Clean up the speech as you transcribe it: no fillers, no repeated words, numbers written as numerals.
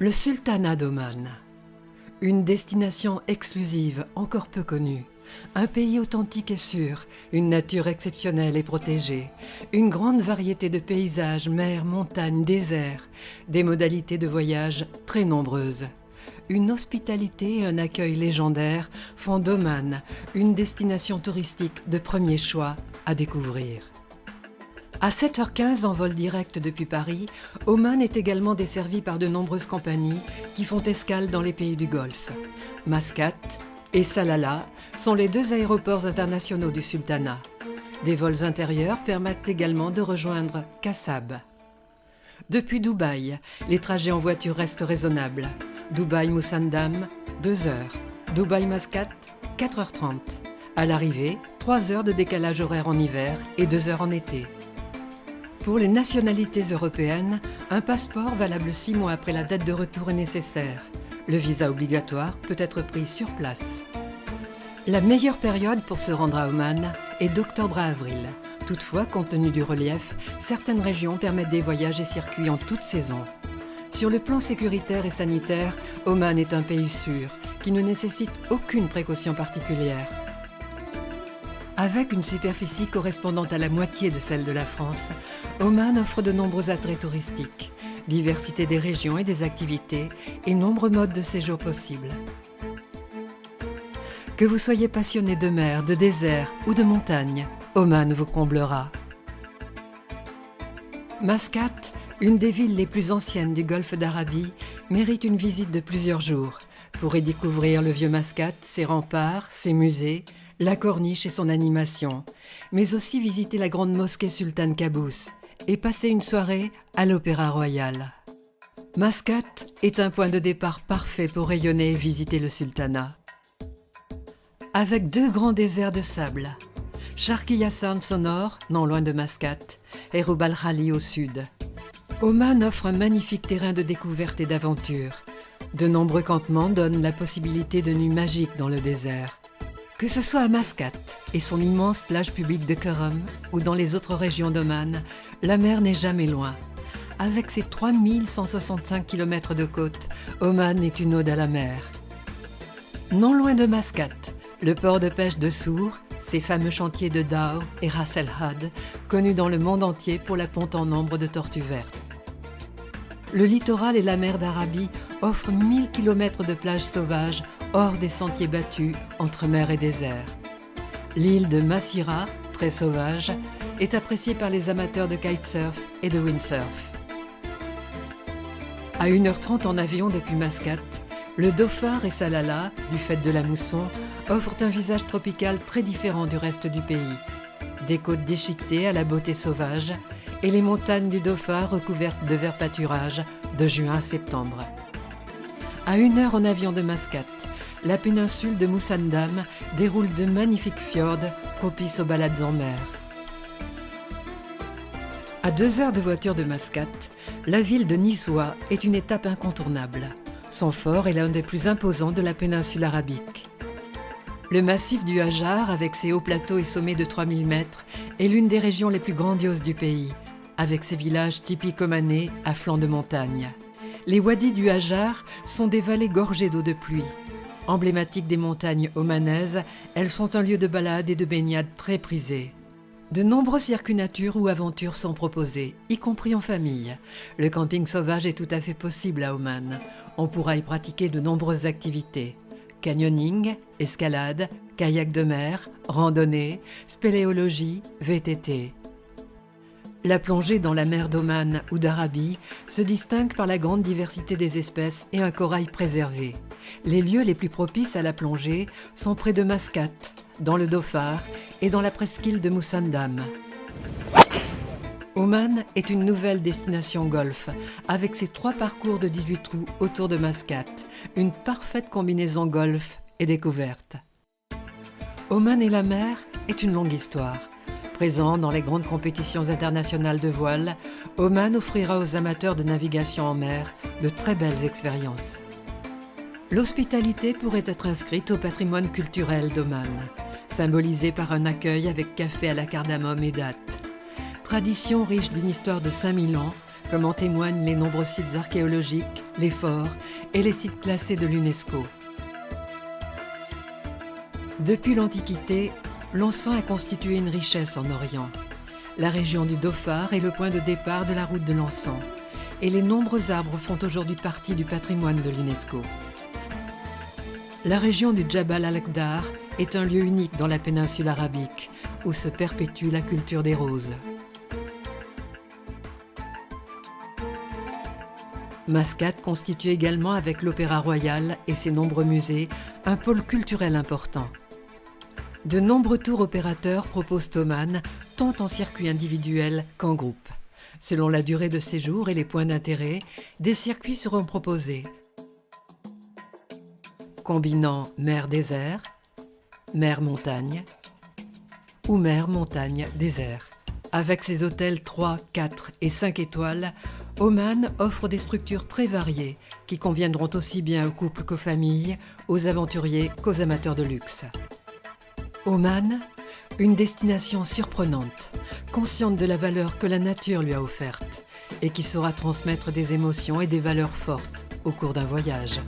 Le sultanat d'Oman, une destination exclusive encore peu connue, un pays authentique et sûr, une nature exceptionnelle et protégée, une grande variété de paysages, mers, montagnes, déserts, des modalités de voyage très nombreuses. Une hospitalité et un accueil légendaires font d'Oman une destination touristique de premier choix à découvrir. À 7h15 en vol direct depuis Paris, Oman est également desservi par de nombreuses compagnies qui font escale dans les pays du Golfe. Mascate et Salalah sont les deux aéroports internationaux du sultanat. Des vols intérieurs permettent également de rejoindre Kassab. Depuis Dubaï, les trajets en voiture restent raisonnables. Dubaï-Musandam, 2 heures. Dubaï-Mascate, 4h30. À l'arrivée, 3 heures de décalage horaire en hiver et 2 heures en été. Pour les nationalités européennes, un passeport valable 6 mois après la date de retour est nécessaire. Le visa obligatoire peut être pris sur place. La meilleure période pour se rendre à Oman est d'octobre à avril. Toutefois, compte tenu du relief, certaines régions permettent des voyages et circuits en toute saison. Sur le plan sécuritaire et sanitaire, Oman est un pays sûr, qui ne nécessite aucune précaution particulière. Avec une superficie correspondant à la moitié de celle de la France, Oman offre de nombreux attraits touristiques, diversité des régions et des activités et nombreux modes de séjour possibles. Que vous soyez passionné de mer, de désert ou de montagne, Oman vous comblera. Mascate, une des villes les plus anciennes du Golfe d'Arabie, mérite une visite de plusieurs jours pour y découvrir le vieux Mascate, ses remparts, ses musées, la corniche et son animation, mais aussi visiter la grande mosquée Sultan Qaboos et passer une soirée à l'Opéra Royal. Mascate est un point de départ parfait pour rayonner et visiter le sultanat. Avec 2 grands déserts de sable, Sharqiya Sands au nord, non loin de Mascate, et Rub al Khali au sud. Oman offre un magnifique terrain de découverte et d'aventure. De nombreux campements donnent la possibilité de nuits magiques dans le désert. Que ce soit à Mascate et son immense plage publique de Karam ou dans les autres régions d'Oman, la mer n'est jamais loin. Avec ses 3165 km de côte, Oman est une ode à la mer. Non loin de Mascate, le port de pêche de Sour, ses fameux chantiers de Dao et Ras El Had, connus dans le monde entier pour la ponte en nombre de tortues vertes. Le littoral et la mer d'Arabie offrent 1000 km de plages sauvages hors des sentiers battus entre mer et désert. L'île de Masira, très sauvage, est appréciée par les amateurs de kitesurf et de windsurf. À 1h30 en avion depuis Mascate, le Dhofar et Salalah, du fait de la mousson, offrent un visage tropical très différent du reste du pays. Des côtes déchiquetées à la beauté sauvage et les montagnes du Dhofar recouvertes de verts pâturages de juin à septembre. À 1 heure en avion de Mascate, la péninsule de Musandam déroule de magnifiques fjords propices aux balades en mer. À 2 heures de voiture de Mascate, la ville de Nizwa est une étape incontournable. Son fort est l'un des plus imposants de la péninsule arabique. Le massif du Hajar, avec ses hauts plateaux et sommets de 3000 mètres, est l'une des régions les plus grandioses du pays, avec ses villages typiques omanais à flanc de montagne. Les wadis du Hajar sont des vallées gorgées d'eau de pluie. Emblématiques des montagnes omanaises, elles sont un lieu de balade et de baignade très prisé. De nombreux circuits nature ou aventures sont proposés, y compris en famille. Le camping sauvage est tout à fait possible à Oman. On pourra y pratiquer de nombreuses activités. Canyoning, escalade, kayak de mer, randonnée, spéléologie, VTT. La plongée dans la mer d'Oman ou d'Arabie se distingue par la grande diversité des espèces et un corail préservé. Les lieux les plus propices à la plongée sont près de Mascate, dans le Dhofar et dans la presqu'île de Musandam. Oman est une nouvelle destination golf, avec ses 3 parcours de 18 trous autour de Mascate, une parfaite combinaison golf et découverte. Oman et la mer est une longue histoire. Présent dans les grandes compétitions internationales de voile, Oman offrira aux amateurs de navigation en mer de très belles expériences. L'hospitalité pourrait être inscrite au patrimoine culturel d'Oman, symbolisé par un accueil avec café à la cardamome et dattes. Tradition riche d'une histoire de 5000 ans, comme en témoignent les nombreux sites archéologiques, les forts et les sites classés de l'UNESCO. Depuis l'Antiquité, l'encens a constitué une richesse en Orient. La région du Dhofar est le point de départ de la route de l'encens, et les nombreux arbres font aujourd'hui partie du patrimoine de l'UNESCO. La région du Djabal al-Akhdar est un lieu unique dans la péninsule arabique, où se perpétue la culture des roses. Mascate constitue également, avec l'Opéra Royal et ses nombreux musées, un pôle culturel important. De nombreux tours opérateurs proposent Oman, tant en circuit individuel qu'en groupe. Selon la durée de séjour et les points d'intérêt, des circuits seront proposés, combinant mer-désert, mer-montagne ou mer-montagne-désert. Avec ses hôtels 3, 4 et 5 étoiles, Oman offre des structures très variées qui conviendront aussi bien aux couples qu'aux familles, aux aventuriers qu'aux amateurs de luxe. Oman, une destination surprenante, consciente de la valeur que la nature lui a offerte et qui saura transmettre des émotions et des valeurs fortes au cours d'un voyage.